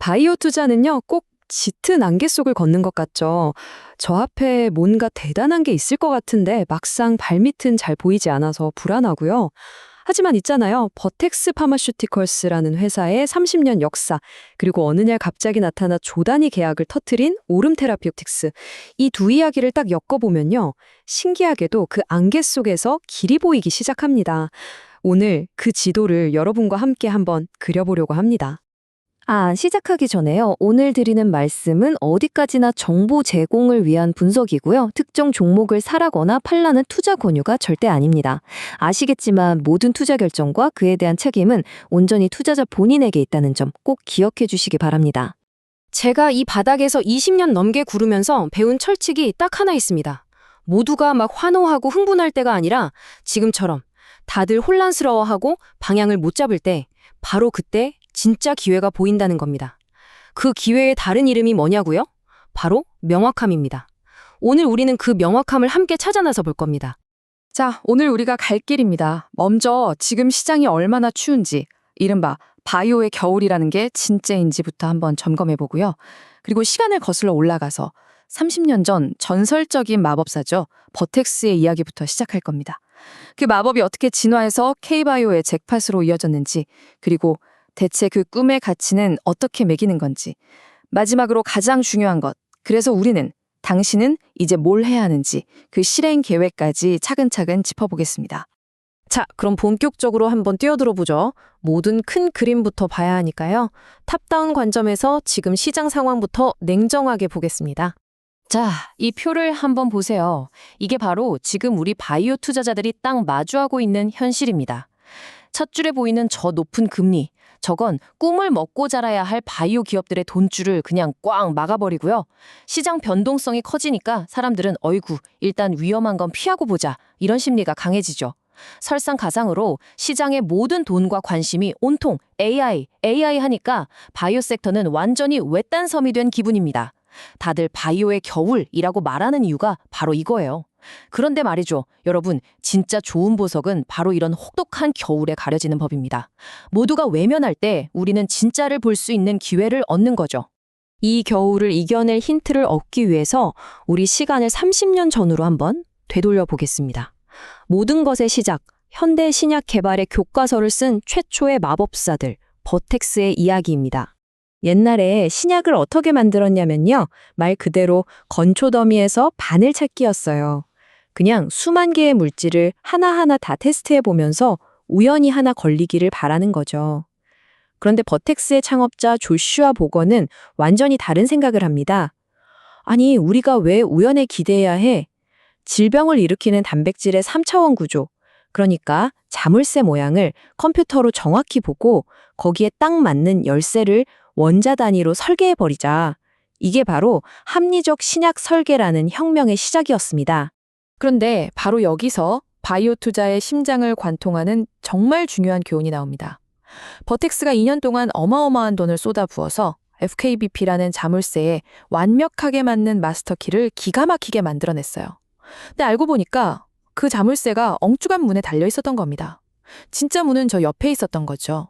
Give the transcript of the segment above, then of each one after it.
바이오 투자는요, 꼭 짙은 안개 속을 걷는 것 같죠. 저 앞에 뭔가 대단한 게 있을 것 같은데 막상 발밑은 잘 보이지 않아서 불안하고요. 하지만 있잖아요. 버텍스 파마슈티컬스라는 회사의 30년 역사, 그리고 어느 날 갑자기 나타나 조단위 계약을 터트린 오름 테라피우틱스. 이 두 이야기를 딱 엮어보면요. 신기하게도 그 안개 속에서 길이 보이기 시작합니다. 오늘 그 지도를 여러분과 함께 한번 그려보려고 합니다. 시작하기 전에요. 오늘 드리는 말씀은 어디까지나 정보 제공을 위한 분석이고요. 특정 종목을 사라거나 팔라는 투자 권유가 절대 아닙니다. 아시겠지만 모든 투자 결정과 그에 대한 책임은 온전히 투자자 본인에게 있다는 점 꼭 기억해 주시기 바랍니다. 제가 이 바닥에서 20년 넘게 구르면서 배운 철칙이 딱 하나 있습니다. 모두가 막 환호하고 흥분할 때가 아니라 지금처럼 다들 혼란스러워하고 방향을 못 잡을 때 바로 그때 진짜 기회가 보인다는 겁니다. 그 기회의 다른 이름이 뭐냐고요? 바로 명확함입니다. 오늘 우리는 그 명확함을 함께 찾아 나서 볼 겁니다. 자, 오늘 우리가 갈 길입니다. 먼저 지금 시장이 얼마나 추운지, 이른바 바이오의 겨울이라는 게 진짜인지부터 한번 점검해 보고요. 그리고 시간을 거슬러 올라가서 30년 전 전설적인 마법사죠. 버텍스의 이야기부터 시작할 겁니다. 그 마법이 어떻게 진화해서 K바이오의 잭팟으로 이어졌는지, 그리고 대체 그 꿈의 가치는 어떻게 매기는 건지, 마지막으로 가장 중요한 것, 그래서 당신은 이제 뭘 해야 하는지 그 실행 계획까지 차근차근 짚어보겠습니다. 자, 그럼 본격적으로 한번 뛰어들어 보죠. 모든 큰 그림부터 봐야 하니까요. 탑다운 관점에서 지금 시장 상황부터 냉정하게 보겠습니다. 자, 이 표를 한번 보세요. 이게 바로 지금 우리 바이오 투자자들이 딱 마주하고 있는 현실입니다. 첫 줄에 보이는 저 높은 금리, 저건 꿈을 먹고 자라야 할 바이오 기업들의 돈줄을 그냥 꽉 막아버리고요. 시장 변동성이 커지니까 사람들은 어이구, 일단 위험한 건 피하고 보자, 이런 심리가 강해지죠. 설상가상으로 시장의 모든 돈과 관심이 온통 AI 하니까 바이오 섹터는 완전히 외딴 섬이 된 기분입니다. 다들 바이오의 겨울이라고 말하는 이유가 바로 이거예요. 그런데 말이죠. 여러분, 진짜 좋은 보석은 바로 이런 혹독한 겨울에 가려지는 법입니다. 모두가 외면할 때 우리는 진짜를 볼 수 있는 기회를 얻는 거죠. 이 겨울을 이겨낼 힌트를 얻기 위해서 우리 시간을 30년 전으로 한번 되돌려 보겠습니다. 모든 것의 시작, 현대 신약 개발의 교과서를 쓴 최초의 마법사들, 버텍스의 이야기입니다. 옛날에 신약을 어떻게 만들었냐면요. 말 그대로 건초 더미에서 바늘 찾기였어요. 그냥 수만 개의 물질을 하나하나 다 테스트해 보면서 우연히 하나 걸리기를 바라는 거죠. 그런데 버텍스의 창업자 조슈아 보거는 완전히 다른 생각을 합니다. 아니, 우리가 왜 우연에 기대해야 해? 질병을 일으키는 단백질의 3차원 구조, 그러니까 자물쇠 모양을 컴퓨터로 정확히 보고 거기에 딱 맞는 열쇠를 원자 단위로 설계해버리자. 이게 바로 합리적 신약 설계라는 혁명의 시작이었습니다. 그런데 바로 여기서 바이오 투자의 심장을 관통하는 정말 중요한 교훈이 나옵니다. 버텍스가 2년 동안 어마어마한 돈을 쏟아부어서 FKBP라는 자물쇠에 완벽하게 맞는 마스터키를 기가 막히게 만들어냈어요. 근데 알고 보니까 그 자물쇠가 엉뚱한 문에 달려 있었던 겁니다. 진짜 문은 저 옆에 있었던 거죠.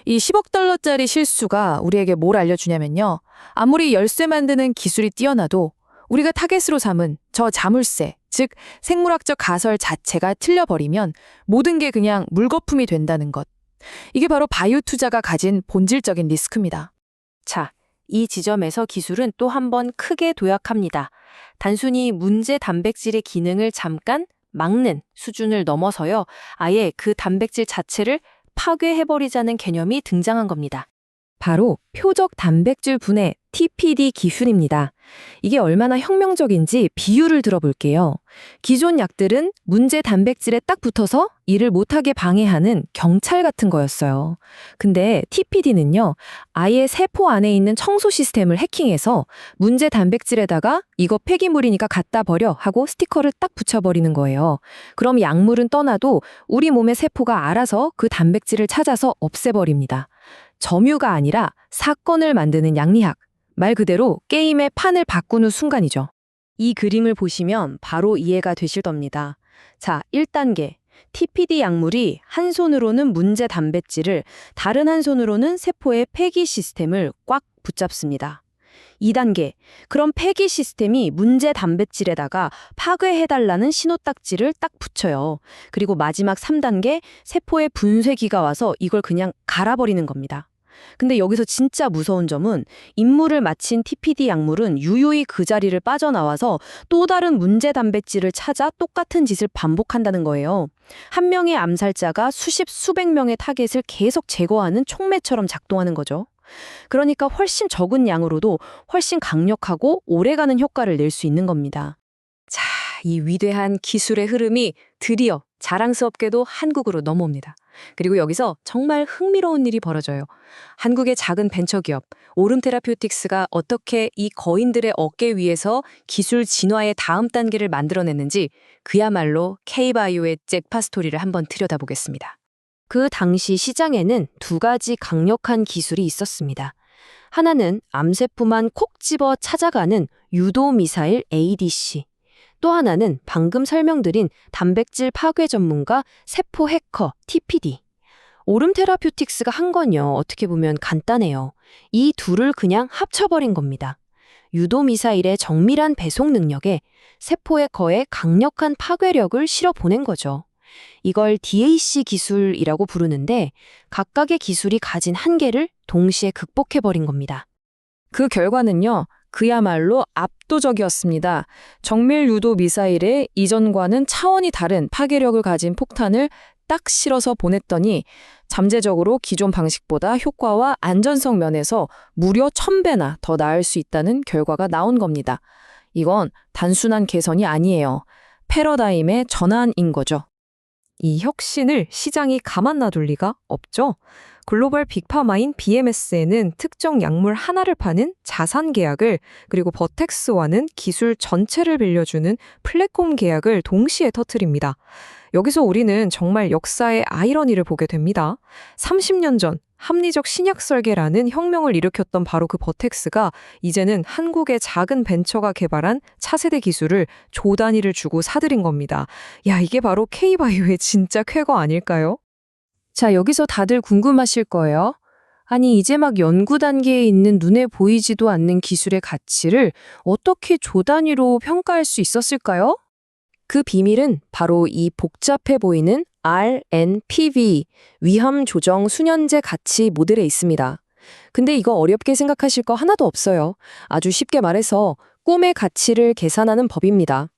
이 10억 달러짜리 실수가 우리에게 뭘 알려주냐면요. 아무리 열쇠 만드는 기술이 뛰어나도 우리가 타겟으로 삼은 저 자물쇠, 즉 생물학적 가설 자체가 틀려버리면 모든 게 그냥 물거품이 된다는 것. 이게 바로 바이오 투자가 가진 본질적인 리스크입니다. 자, 이 지점에서 기술은 또 한 번 크게 도약합니다. 단순히 문제 단백질의 기능을 잠깐 막는 수준을 넘어서요. 아예 그 단백질 자체를 파괴해버리자는 개념이 등장한 겁니다. 바로 표적 단백질 분해 TPD 기술입니다. 이게 얼마나 혁명적인지 비유를 들어볼게요. 기존 약들은 문제 단백질에 딱 붙어서 일을 못하게 방해하는 경찰 같은 거였어요. 근데 TPD는요, 아예 세포 안에 있는 청소 시스템을 해킹해서 문제 단백질에다가 이거 폐기물이니까 갖다 버려 하고 스티커를 딱 붙여버리는 거예요. 그럼 약물은 떠나도 우리 몸의 세포가 알아서 그 단백질을 찾아서 없애버립니다. 점유가 아니라 사건을 만드는 양리학. 말 그대로 게임의 판을 바꾸는 순간이죠. 이 그림을 보시면 바로 이해가 되실 겁니다. 자, 1단계. TPD 약물이 한 손으로는 문제 단백질을, 다른 한 손으로는 세포의 폐기 시스템을 꽉 붙잡습니다. 2단계, 그럼 폐기 시스템이 문제 단백질에다가 파괴해달라는 신호딱지를 딱 붙여요. 그리고 마지막 3단계, 세포의 분쇄기가 와서 이걸 그냥 갈아버리는 겁니다. 근데 여기서 진짜 무서운 점은 임무를 마친 TPD 약물은 유유히 그 자리를 빠져나와서 또 다른 문제 단백질을 찾아 똑같은 짓을 반복한다는 거예요. 한 명의 암살자가 수십, 수백 명의 타겟을 계속 제거하는 촉매처럼 작동하는 거죠. 그러니까 훨씬 적은 양으로도 훨씬 강력하고 오래가는 효과를 낼 수 있는 겁니다. 자, 이 위대한 기술의 흐름이 드디어 자랑스럽게도 한국으로 넘어옵니다. 그리고 여기서 정말 흥미로운 일이 벌어져요. 한국의 작은 벤처기업 오름테라퓨틱스가 어떻게 이 거인들의 어깨 위에서 기술 진화의 다음 단계를 만들어냈는지 그야말로 K바이오의 잭팟 스토리를 한번 들여다보겠습니다. 그 당시 시장에는 두 가지 강력한 기술이 있었습니다. 하나는 암세포만 콕 집어 찾아가는 유도 미사일 ADC. 또 하나는 방금 설명드린 단백질 파괴 전문가 세포 해커 TPD. 오름테라퓨틱스가 한 건요, 어떻게 보면 간단해요. 이 둘을 그냥 합쳐버린 겁니다. 유도 미사일의 정밀한 배송 능력에 세포 해커의 강력한 파괴력을 실어 보낸 거죠. 이걸 DAC 기술이라고 부르는데 각각의 기술이 가진 한계를 동시에 극복해버린 겁니다. 그 결과는요, 그야말로 압도적이었습니다. 정밀 유도 미사일에 이전과는 차원이 다른 파괴력을 가진 폭탄을 딱 실어서 보냈더니 잠재적으로 기존 방식보다 효과와 안전성 면에서 무려 1000배나 더 나을 수 있다는 결과가 나온 겁니다. 이건 단순한 개선이 아니에요. 패러다임의 전환인 거죠. 이 혁신을 시장이 가만 놔둘 리가 없죠. 글로벌 빅파마인 BMS에는 특정 약물 하나를 파는 자산 계약을, 그리고 버텍스와는 기술 전체를 빌려주는 플랫폼 계약을 동시에 터뜨립니다. 여기서 우리는 정말 역사의 아이러니를 보게 됩니다. 30년 전 합리적 신약 설계라는 혁명을 일으켰던 바로 그 버텍스가 이제는 한국의 작은 벤처가 개발한 차세대 기술을 조 단위를 주고 사들인 겁니다. 야, 이게 바로 K바이오의 진짜 쾌거 아닐까요? 자, 여기서 다들 궁금하실 거예요. 아니, 이제 막 연구 단계에 있는 눈에 보이지도 않는 기술의 가치를 어떻게 조 단위로 평가할 수 있었을까요? 그 비밀은 바로 이 복잡해 보이는 RNPV, 위험 조정 수년제 가치 모델에 있습니다. 근데 이거 어렵게 생각하실 거 하나도 없어요. 아주 쉽게 말해서 꿈의 가치를 계산하는 법입니다.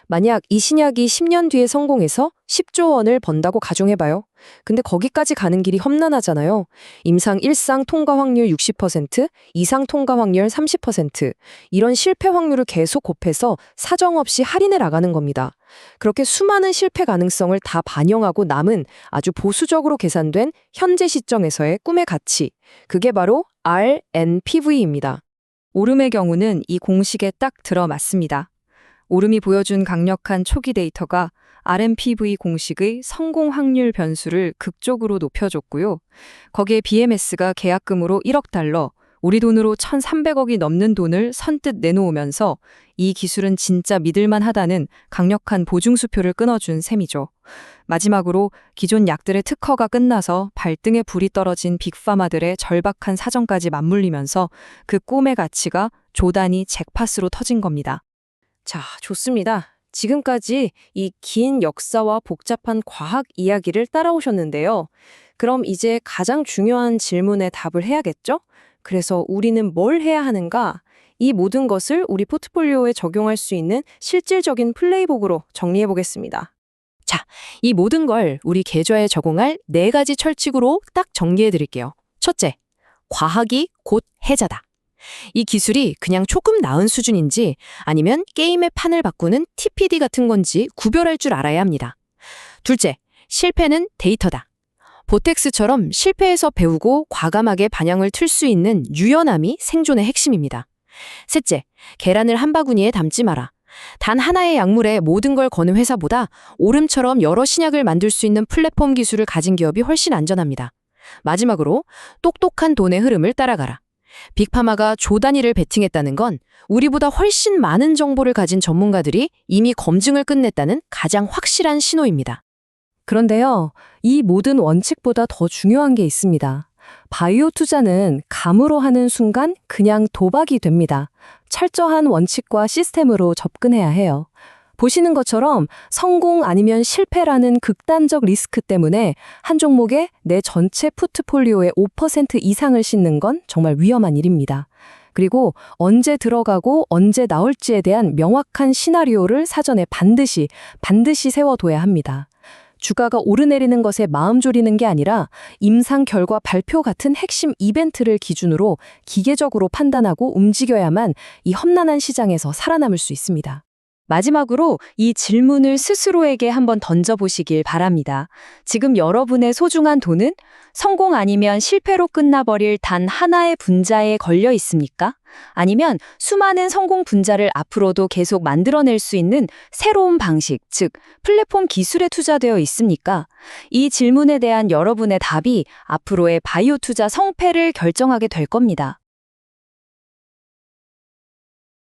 만약 이 신약이 10년 뒤에 성공해서 10조 원을 번다고 가정해봐요. 근데 거기까지 가는 길이 험난하잖아요. 임상 1상 통과 확률 60%, 2상 통과 확률 30%, 이런 실패 확률을 계속 곱해서 사정없이 할인해 나가는 겁니다. 그렇게 수많은 실패 가능성을 다 반영하고 남은 아주 보수적으로 계산된 현재 시점에서의 꿈의 가치, 그게 바로 RNPV입니다. 오름의 경우는 이 공식에 딱 들어맞습니다. 오름이 보여준 강력한 초기 데이터가 RNPV 공식의 성공 확률 변수를 극적으로 높여줬고요. 거기에 BMS가 계약금으로 1억 달러, 우리 돈으로 1,300억이 넘는 돈을 선뜻 내놓으면서 이 기술은 진짜 믿을만 하다는 강력한 보증수표를 끊어준 셈이죠. 마지막으로 기존 약들의 특허가 끝나서 발등에 불이 떨어진 빅파마들의 절박한 사정까지 맞물리면서 그 꿈의 가치가 조단위 잭팟으로 터진 겁니다. 자, 좋습니다. 지금까지 이 긴 역사와 복잡한 과학 이야기를 따라오셨는데요. 그럼 이제 가장 중요한 질문에 답을 해야겠죠? 그래서 우리는 뭘 해야 하는가? 이 모든 것을 우리 포트폴리오에 적용할 수 있는 실질적인 플레이북으로 정리해 보겠습니다. 자, 이 모든 걸 우리 계좌에 적용할 4가지 철칙으로 딱 정리해 드릴게요. 첫째, 과학이 곧 해자다. 이 기술이 그냥 조금 나은 수준인지 아니면 게임의 판을 바꾸는 TPD 같은 건지 구별할 줄 알아야 합니다. 둘째, 실패는 데이터다. 보텍스처럼 실패에서 배우고 과감하게 방향을 틀 수 있는 유연함이 생존의 핵심입니다. 셋째, 계란을 한 바구니에 담지 마라. 단 하나의 약물에 모든 걸 거는 회사보다 오름처럼 여러 신약을 만들 수 있는 플랫폼 기술을 가진 기업이 훨씬 안전합니다. 마지막으로 똑똑한 돈의 흐름을 따라가라. 빅파마가 조 단위를 베팅했다는 건 우리보다 훨씬 많은 정보를 가진 전문가들이 이미 검증을 끝냈다는 가장 확실한 신호입니다. 그런데요, 이 모든 원칙보다 더 중요한 게 있습니다. 바이오 투자는 감으로 하는 순간 그냥 도박이 됩니다. 철저한 원칙과 시스템으로 접근해야 해요. 보시는 것처럼 성공 아니면 실패라는 극단적 리스크 때문에 한 종목에 내 전체 포트폴리오의 5% 이상을 싣는 건 정말 위험한 일입니다. 그리고 언제 들어가고 언제 나올지에 대한 명확한 시나리오를 사전에 반드시 세워둬야 합니다. 주가가 오르내리는 것에 마음 졸이는 게 아니라 임상 결과 발표 같은 핵심 이벤트를 기준으로 기계적으로 판단하고 움직여야만 이 험난한 시장에서 살아남을 수 있습니다. 마지막으로 이 질문을 스스로에게 한번 던져보시길 바랍니다. 지금 여러분의 소중한 돈은 성공 아니면 실패로 끝나버릴 단 하나의 분자에 걸려 있습니까? 아니면 수많은 성공 분자를 앞으로도 계속 만들어낼 수 있는 새로운 방식, 즉 플랫폼 기술에 투자되어 있습니까? 이 질문에 대한 여러분의 답이 앞으로의 바이오 투자 성패를 결정하게 될 겁니다.